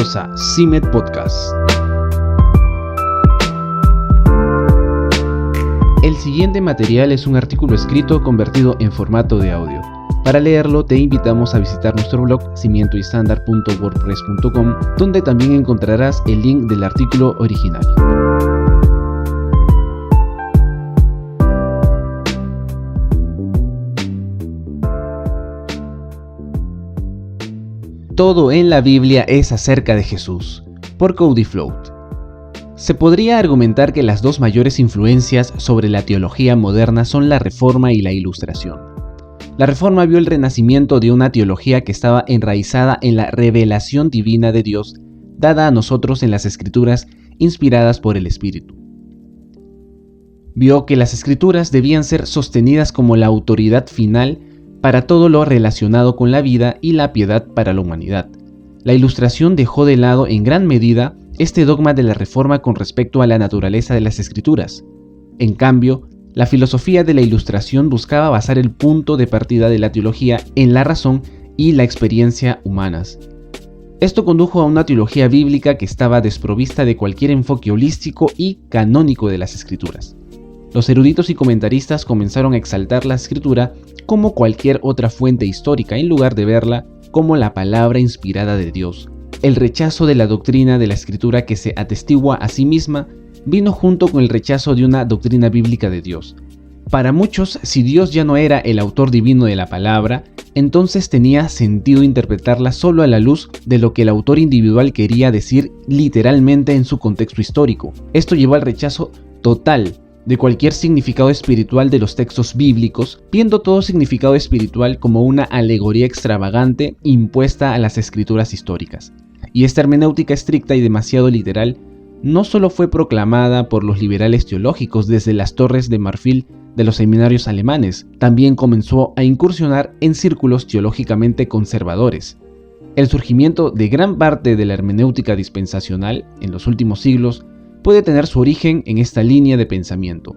Bienvenidos a CIMED Podcast. El siguiente material es un artículo escrito convertido en formato de audio. Para leerlo te invitamos a visitar nuestro blog cimientoystandard.wordpress.com, donde también encontrarás el link del artículo original. Todo en la Biblia es acerca de Jesús, por Cody Float. Se podría argumentar que las dos mayores influencias sobre la teología moderna son la Reforma y la Ilustración. La Reforma vio el renacimiento de una teología que estaba enraizada en la revelación divina de Dios, dada a nosotros en las Escrituras inspiradas por el Espíritu. Vio que las Escrituras debían ser sostenidas como la autoridad final para todo lo relacionado con la vida y la piedad para la humanidad. La Ilustración dejó de lado en gran medida este dogma de la Reforma con respecto a la naturaleza de las Escrituras. En cambio, la filosofía de la Ilustración buscaba basar el punto de partida de la teología en la razón y la experiencia humanas. Esto condujo a una teología bíblica que estaba desprovista de cualquier enfoque holístico y canónico de las Escrituras. Los eruditos y comentaristas comenzaron a exaltar la Escritura como cualquier otra fuente histórica en lugar de verla como la palabra inspirada de Dios. El rechazo de la doctrina de la Escritura que se atestigua a sí misma vino junto con el rechazo de una doctrina bíblica de Dios. Para muchos, si Dios ya no era el autor divino de la palabra, entonces tenía sentido interpretarla solo a la luz de lo que el autor individual quería decir literalmente en su contexto histórico. Esto llevó al rechazo total de cualquier significado espiritual de los textos bíblicos, viendo todo significado espiritual como una alegoría extravagante impuesta a las escrituras históricas. Y esta hermenéutica estricta y demasiado literal no solo fue proclamada por los liberales teológicos desde las torres de marfil de los seminarios alemanes, también comenzó a incursionar en círculos teológicamente conservadores. El surgimiento de gran parte de la hermenéutica dispensacional en los últimos siglos puede tener su origen en esta línea de pensamiento.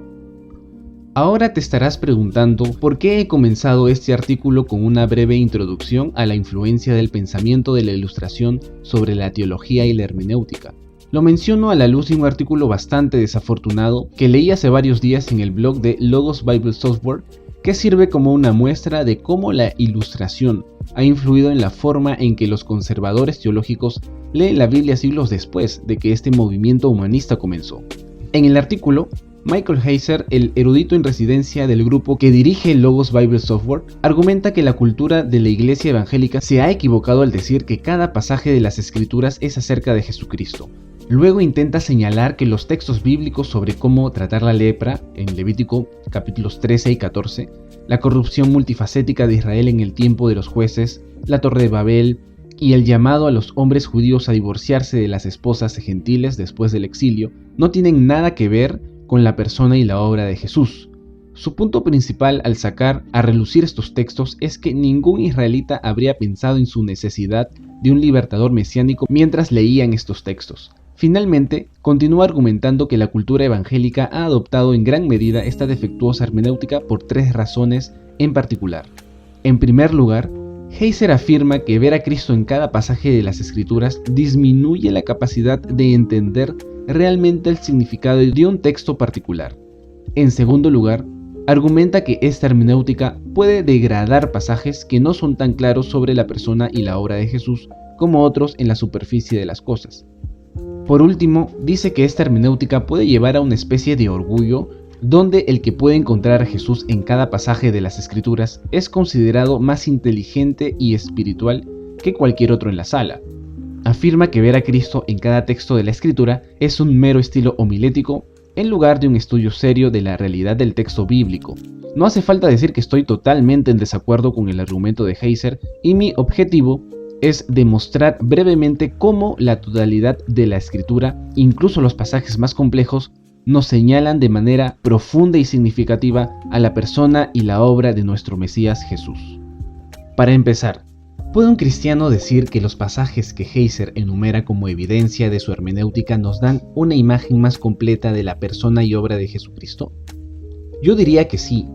Ahora te estarás preguntando por qué he comenzado este artículo con una breve introducción a la influencia del pensamiento de la Ilustración sobre la teología y la hermenéutica. Lo menciono a la luz de un artículo bastante desafortunado que leí hace varios días en el blog de Logos Bible Software, que sirve como una muestra de cómo la Ilustración ha influido en la forma en que los conservadores teológicos leen la Biblia siglos después de que este movimiento humanista comenzó. En el artículo, Michael Heiser, el erudito en residencia del grupo que dirige Logos Bible Software, argumenta que la cultura de la iglesia evangélica se ha equivocado al decir que cada pasaje de las Escrituras es acerca de Jesucristo. Luego intenta señalar que los textos bíblicos sobre cómo tratar la lepra, en Levítico capítulos 13 y 14, la corrupción multifacética de Israel en el tiempo de los jueces, la Torre de Babel y el llamado a los hombres judíos a divorciarse de las esposas gentiles después del exilio, no tienen nada que ver con la persona y la obra de Jesús. Su punto principal al sacar a relucir estos textos es que ningún israelita habría pensado en su necesidad de un libertador mesiánico mientras leían estos textos. Finalmente, continúa argumentando que la cultura evangélica ha adoptado en gran medida esta defectuosa hermenéutica por tres razones en particular. En primer lugar, Heiser afirma que ver a Cristo en cada pasaje de las Escrituras disminuye la capacidad de entender realmente el significado de un texto particular. En segundo lugar, argumenta que esta hermenéutica puede degradar pasajes que no son tan claros sobre la persona y la obra de Jesús como otros en la superficie de las cosas. Por último, dice que esta hermenéutica puede llevar a una especie de orgullo donde el que puede encontrar a Jesús en cada pasaje de las Escrituras es considerado más inteligente y espiritual que cualquier otro en la sala. Afirma que ver a Cristo en cada texto de la Escritura es un mero estilo homilético en lugar de un estudio serio de la realidad del texto bíblico. No hace falta decir que estoy totalmente en desacuerdo con el argumento de Heiser y mi objetivo es demostrar brevemente cómo la totalidad de la Escritura, incluso los pasajes más complejos, nos señalan de manera profunda y significativa a la persona y la obra de nuestro Mesías Jesús. Para empezar, ¿puede un cristiano decir que los pasajes que Heiser enumera como evidencia de su hermenéutica nos dan una imagen más completa de la persona y obra de Jesucristo? Yo diría que sí.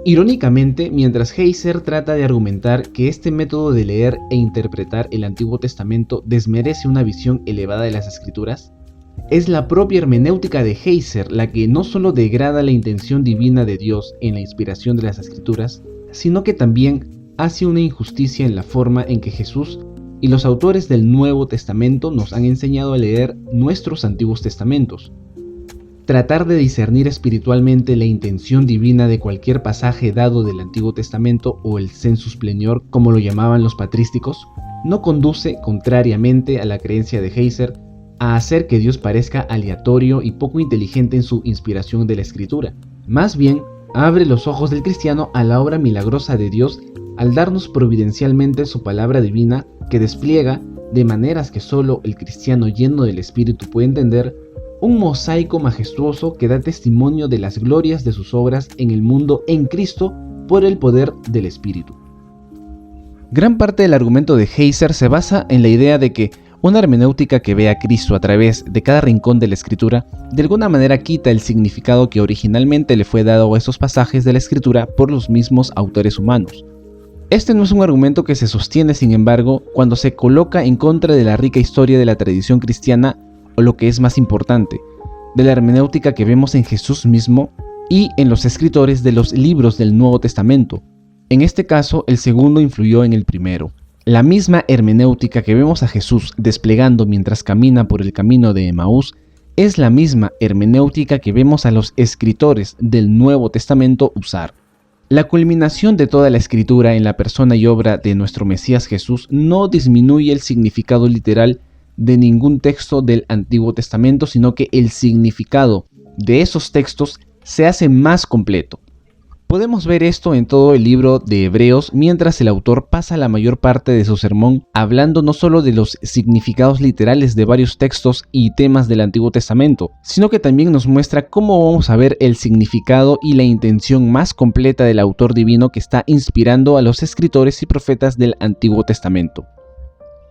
Irónicamente, mientras Heiser trata de argumentar que este método de leer e interpretar el Antiguo Testamento desmerece una visión elevada de las Escrituras, es la propia hermenéutica de Heiser la que no solo degrada la intención divina de Dios en la inspiración de las Escrituras, sino que también hace una injusticia en la forma en que Jesús y los autores del Nuevo Testamento nos han enseñado a leer nuestros Antiguos Testamentos. Tratar de discernir espiritualmente la intención divina de cualquier pasaje dado del Antiguo Testamento o el sensus plenior, como lo llamaban los patrísticos, no conduce, contrariamente a la creencia de Heiser, a hacer que Dios parezca aleatorio y poco inteligente en su inspiración de la Escritura. Más bien, abre los ojos del cristiano a la obra milagrosa de Dios al darnos providencialmente su palabra divina que despliega, de maneras que solo el cristiano lleno del Espíritu puede entender, un mosaico majestuoso que da testimonio de las glorias de sus obras en el mundo en Cristo por el poder del Espíritu. Gran parte del argumento de Heiser se basa en la idea de que una hermenéutica que ve a Cristo a través de cada rincón de la Escritura de alguna manera quita el significado que originalmente le fue dado a esos pasajes de la Escritura por los mismos autores humanos. Este no es un argumento que se sostiene, sin embargo, cuando se coloca en contra de la rica historia de la tradición cristiana o, lo que es más importante, de la hermenéutica que vemos en Jesús mismo y en los escritores de los libros del Nuevo Testamento. En este caso, el segundo influyó en el primero. La misma hermenéutica que vemos a Jesús desplegando mientras camina por el camino de Emaús es la misma hermenéutica que vemos a los escritores del Nuevo Testamento usar. La culminación de toda la escritura en la persona y obra de nuestro Mesías Jesús no disminuye el significado literal de ningún texto del Antiguo Testamento, sino que el significado de esos textos se hace más completo. Podemos ver esto en todo el libro de Hebreos, mientras el autor pasa la mayor parte de su sermón hablando no solo de los significados literales de varios textos y temas del Antiguo Testamento, sino que también nos muestra cómo vamos a ver el significado y la intención más completa del autor divino que está inspirando a los escritores y profetas del Antiguo Testamento.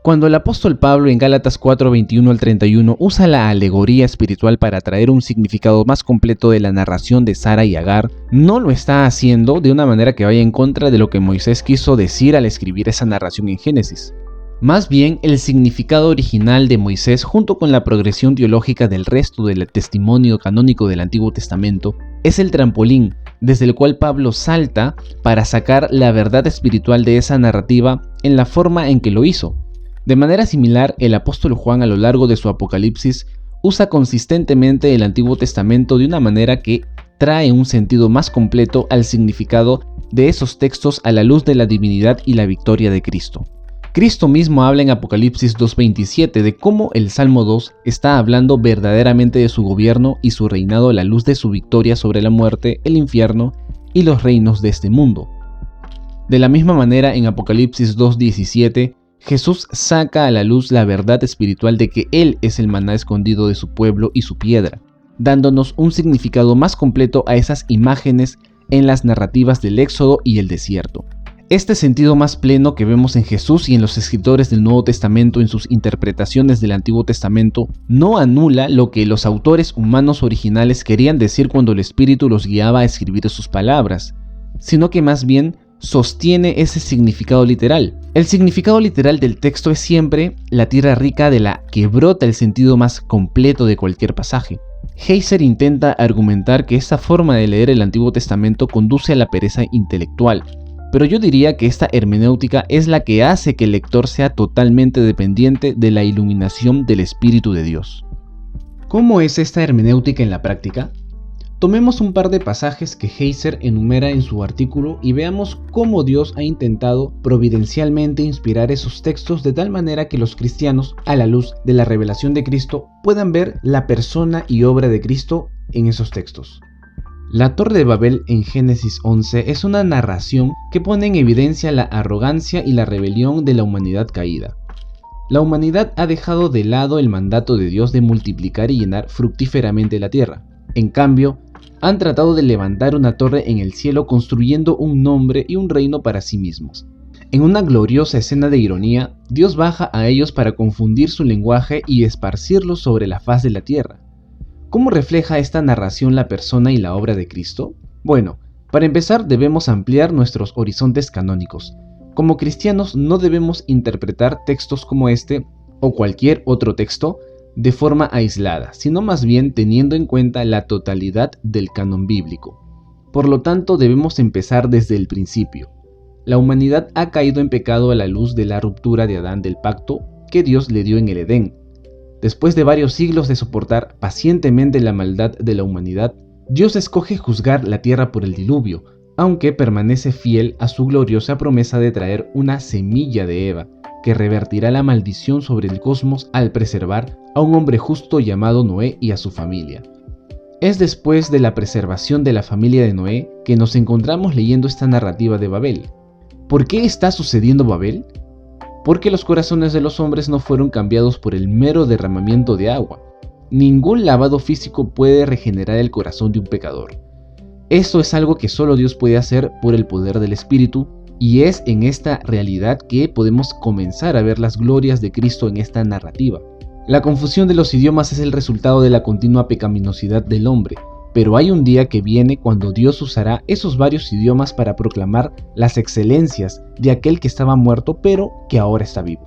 Cuando el apóstol Pablo en Gálatas 4:21 al 31 usa la alegoría espiritual para traer un significado más completo de la narración de Sara y Agar, no lo está haciendo de una manera que vaya en contra de lo que Moisés quiso decir al escribir esa narración en Génesis. Más bien, el significado original de Moisés, junto con la progresión teológica del resto del testimonio canónico del Antiguo Testamento, es el trampolín desde el cual Pablo salta para sacar la verdad espiritual de esa narrativa en la forma en que lo hizo. De manera similar, el apóstol Juan a lo largo de su Apocalipsis usa consistentemente el Antiguo Testamento de una manera que trae un sentido más completo al significado de esos textos a la luz de la divinidad y la victoria de Cristo. Cristo mismo habla en Apocalipsis 2:27 de cómo el Salmo 2 está hablando verdaderamente de su gobierno y su reinado a la luz de su victoria sobre la muerte, el infierno y los reinos de este mundo. De la misma manera, en Apocalipsis 2:17, Jesús saca a la luz la verdad espiritual de que Él es el maná escondido de su pueblo y su piedra, dándonos un significado más completo a esas imágenes en las narrativas del Éxodo y el desierto. Este sentido más pleno que vemos en Jesús y en los escritores del Nuevo Testamento en sus interpretaciones del Antiguo Testamento no anula lo que los autores humanos originales querían decir cuando el Espíritu los guiaba a escribir sus palabras, sino que más bien sostiene ese significado literal. El significado literal del texto es siempre la tierra rica de la que brota el sentido más completo de cualquier pasaje. Heiser intenta argumentar que esta forma de leer el Antiguo Testamento conduce a la pereza intelectual, pero yo diría que esta hermenéutica es la que hace que el lector sea totalmente dependiente de la iluminación del Espíritu de Dios. ¿Cómo es esta hermenéutica en la práctica? Tomemos un par de pasajes que Heiser enumera en su artículo y veamos cómo Dios ha intentado providencialmente inspirar esos textos de tal manera que los cristianos, a la luz de la revelación de Cristo, puedan ver la persona y obra de Cristo en esos textos. La Torre de Babel en Génesis 11 es una narración que pone en evidencia la arrogancia y la rebelión de la humanidad caída. La humanidad ha dejado de lado el mandato de Dios de multiplicar y llenar fructíferamente la tierra. En cambio, han tratado de levantar una torre en el cielo construyendo un nombre y un reino para sí mismos. En una gloriosa escena de ironía, Dios baja a ellos para confundir su lenguaje y esparcirlo sobre la faz de la tierra. ¿Cómo refleja esta narración la persona y la obra de Cristo? Bueno, Para empezar, debemos ampliar nuestros horizontes canónicos. Como cristianos no debemos interpretar textos como este o cualquier otro texto de forma aislada, sino más bien teniendo en cuenta la totalidad del canon bíblico. Por lo tanto, debemos empezar desde el principio. La humanidad ha caído en pecado a la luz de la ruptura de Adán del pacto que Dios le dio en el Edén. Después de varios siglos de soportar pacientemente la maldad de la humanidad, Dios escoge juzgar la tierra por el diluvio, aunque permanece fiel a su gloriosa promesa de traer una semilla de Eva, que revertirá la maldición sobre el cosmos al preservar a un hombre justo llamado Noé y a su familia. Es después de la preservación de la familia de Noé que nos encontramos leyendo esta narrativa de Babel. ¿Por qué está sucediendo Babel? Porque los corazones de los hombres no fueron cambiados por el mero derramamiento de agua. Ningún lavado físico puede regenerar el corazón de un pecador. Eso es algo que solo Dios puede hacer por el poder del Espíritu, y es en esta realidad que podemos comenzar a ver las glorias de Cristo en esta narrativa. La confusión de los idiomas es el resultado de la continua pecaminosidad del hombre, pero hay un día que viene cuando Dios usará esos varios idiomas para proclamar las excelencias de aquel que estaba muerto pero que ahora está vivo.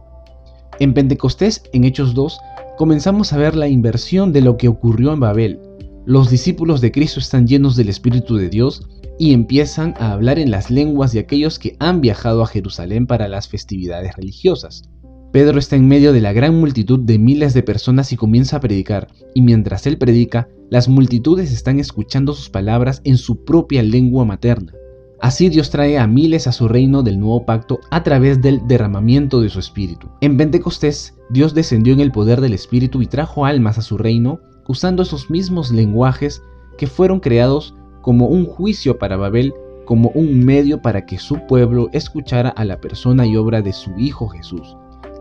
En Pentecostés, en Hechos 2, comenzamos a ver la inversión de lo que ocurrió en Babel. Los discípulos de Cristo están llenos del Espíritu de Dios y empiezan a hablar en las lenguas de aquellos que han viajado a Jerusalén para las festividades religiosas. Pedro está en medio de la gran multitud de miles de personas y comienza a predicar, y mientras él predica, las multitudes están escuchando sus palabras en su propia lengua materna. Así Dios trae a miles a su reino del nuevo pacto a través del derramamiento de su Espíritu. En Pentecostés, Dios descendió en el poder del Espíritu y trajo almas a su reino usando esos mismos lenguajes que fueron creados como un juicio para Babel, como un medio para que su pueblo escuchara a la persona y obra de su Hijo Jesús.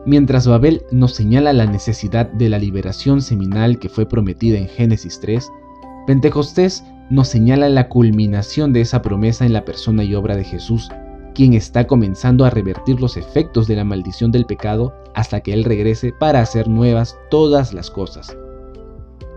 Mientras Babel nos señala la necesidad de la liberación seminal que fue prometida en Génesis 3, Pentecostés nos señala la culminación de esa promesa en la persona y obra de Jesús, quien está comenzando a revertir los efectos de la maldición del pecado hasta que Él regrese para hacer nuevas todas las cosas.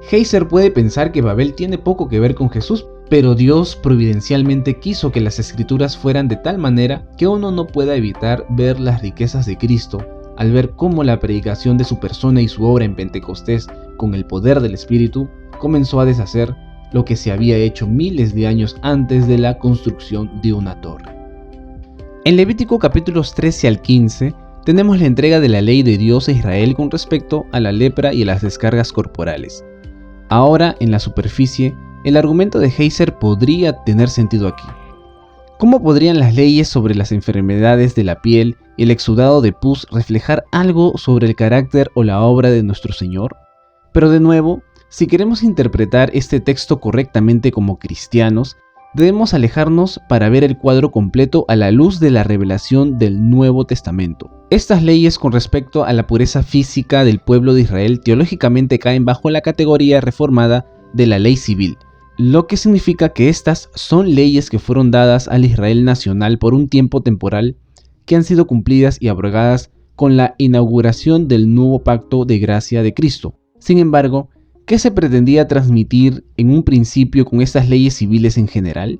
Heiser puede pensar que Babel tiene poco que ver con Jesús, pero Dios providencialmente quiso que las escrituras fueran de tal manera que uno no pueda evitar ver las riquezas de Cristo al ver cómo la predicación de su persona y su obra en Pentecostés, con el poder del Espíritu, comenzó a deshacer lo que se había hecho miles de años antes de la construcción de una torre. En Levítico capítulos 13 al 15 tenemos la entrega de la ley de Dios a Israel con respecto a la lepra y a las descargas corporales. Ahora, en la superficie, el argumento de Heiser podría tener sentido aquí. ¿Cómo podrían las leyes sobre las enfermedades de la piel y el exudado de pus reflejar algo sobre el carácter o la obra de nuestro Señor? Pero de nuevo, si queremos interpretar este texto correctamente como cristianos, debemos alejarnos para ver el cuadro completo a la luz de la revelación del Nuevo Testamento. Estas leyes con respecto a la pureza física del pueblo de Israel teológicamente caen bajo la categoría reformada de la ley civil, lo que significa que estas son leyes que fueron dadas al Israel nacional por un tiempo temporal que han sido cumplidas y abrogadas con la inauguración del nuevo pacto de gracia de Cristo. Sin embargo, ¿qué se pretendía transmitir en un principio con estas leyes civiles en general?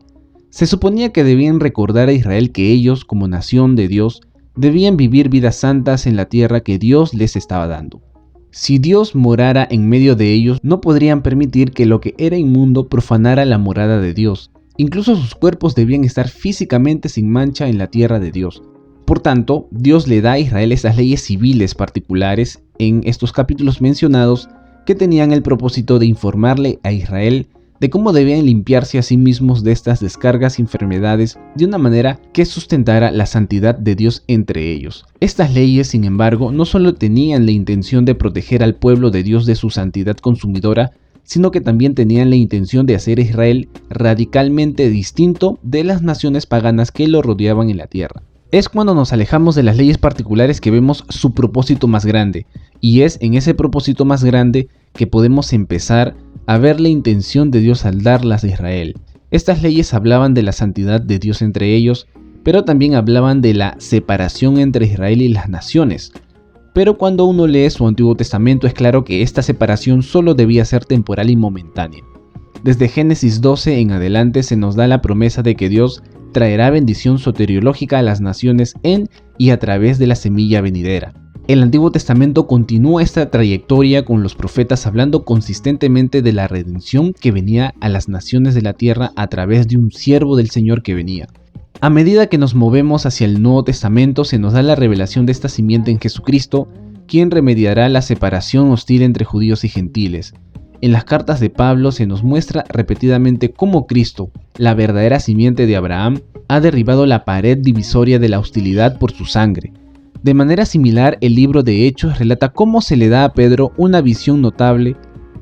Se suponía que debían recordar a Israel que ellos, como nación de Dios, debían vivir vidas santas en la tierra que Dios les estaba dando. Si Dios morara en medio de ellos, no podrían permitir que lo que era inmundo profanara la morada de Dios. Incluso sus cuerpos debían estar físicamente sin mancha en la tierra de Dios. Por tanto, Dios le da a Israel estas leyes civiles particulares en estos capítulos mencionados que tenían el propósito de informarle a Israel de cómo debían limpiarse a sí mismos de estas descargas y enfermedades de una manera que sustentara la santidad de Dios entre ellos. Estas leyes, sin embargo, no solo tenían la intención de proteger al pueblo de Dios de su santidad consumidora, sino que también tenían la intención de hacer a Israel radicalmente distinto de las naciones paganas que lo rodeaban en la tierra. Es cuando nos alejamos de las leyes particulares que vemos su propósito más grande, y es en ese propósito más grande que podemos empezar a ver la intención de Dios al darlas a Israel. Estas leyes hablaban de la santidad de Dios entre ellos, pero también hablaban de la separación entre Israel y las naciones. Pero cuando uno lee su Antiguo Testamento es claro que esta separación solo debía ser temporal y momentánea. Desde Génesis 12 en adelante se nos da la promesa de que Dios traerá bendición soteriológica a las naciones en y a través de la semilla venidera. El Antiguo Testamento continúa esta trayectoria con los profetas hablando consistentemente de la redención que venía a las naciones de la tierra a través de un siervo del Señor que venía. A medida que nos movemos hacia el Nuevo Testamento se nos da la revelación de esta simiente en Jesucristo, quien remediará la separación hostil entre judíos y gentiles. En las cartas de Pablo se nos muestra repetidamente cómo Cristo, la verdadera simiente de Abraham, ha derribado la pared divisoria de la hostilidad por su sangre. De manera similar, el libro de Hechos relata cómo se le da a Pedro una visión notable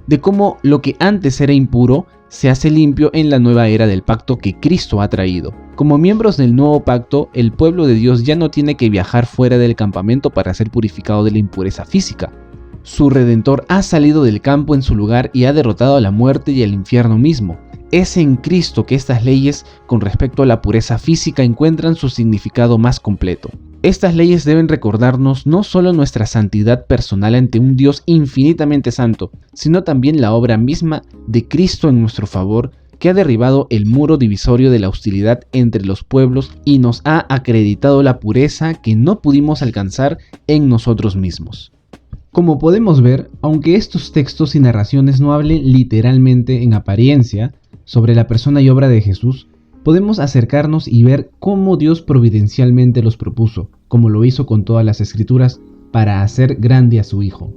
de cómo lo que antes era impuro se hace limpio en la nueva era del pacto que Cristo ha traído. Como miembros del nuevo pacto, el pueblo de Dios ya no tiene que viajar fuera del campamento para ser purificado de la impureza física. Su Redentor ha salido del campo en su lugar y ha derrotado a la muerte y al infierno mismo. Es en Cristo que estas leyes con respecto a la pureza física encuentran su significado más completo. Estas leyes deben recordarnos no solo nuestra santidad personal ante un Dios infinitamente santo, sino también la obra misma de Cristo en nuestro favor, que ha derribado el muro divisorio de la hostilidad entre los pueblos y nos ha acreditado la pureza que no pudimos alcanzar en nosotros mismos. Como podemos ver, aunque estos textos y narraciones no hablen literalmente en apariencia sobre la persona y obra de Jesús, podemos acercarnos y ver cómo Dios providencialmente los propuso, como lo hizo con todas las Escrituras, para hacer grande a su Hijo.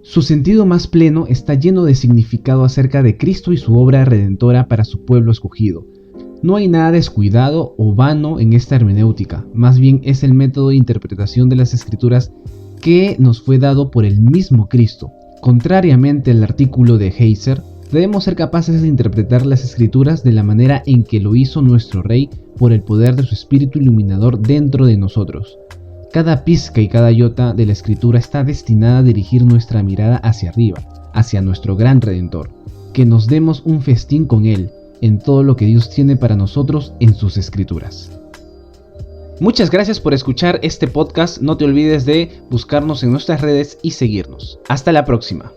Su sentido más pleno está lleno de significado acerca de Cristo y su obra redentora para su pueblo escogido. No hay nada descuidado o vano en esta hermenéutica, más bien es el método de interpretación de las Escrituras que nos fue dado por el mismo Cristo. Contrariamente al artículo de Heiser, debemos ser capaces de interpretar las Escrituras de la manera en que lo hizo nuestro Rey por el poder de su Espíritu iluminador dentro de nosotros. Cada pizca y cada iota de la Escritura está destinada a dirigir nuestra mirada hacia arriba, hacia nuestro gran Redentor. Que nos demos un festín con Él en todo lo que Dios tiene para nosotros en sus Escrituras. Muchas gracias por escuchar este podcast. No te olvides de buscarnos en nuestras redes y seguirnos. Hasta la próxima.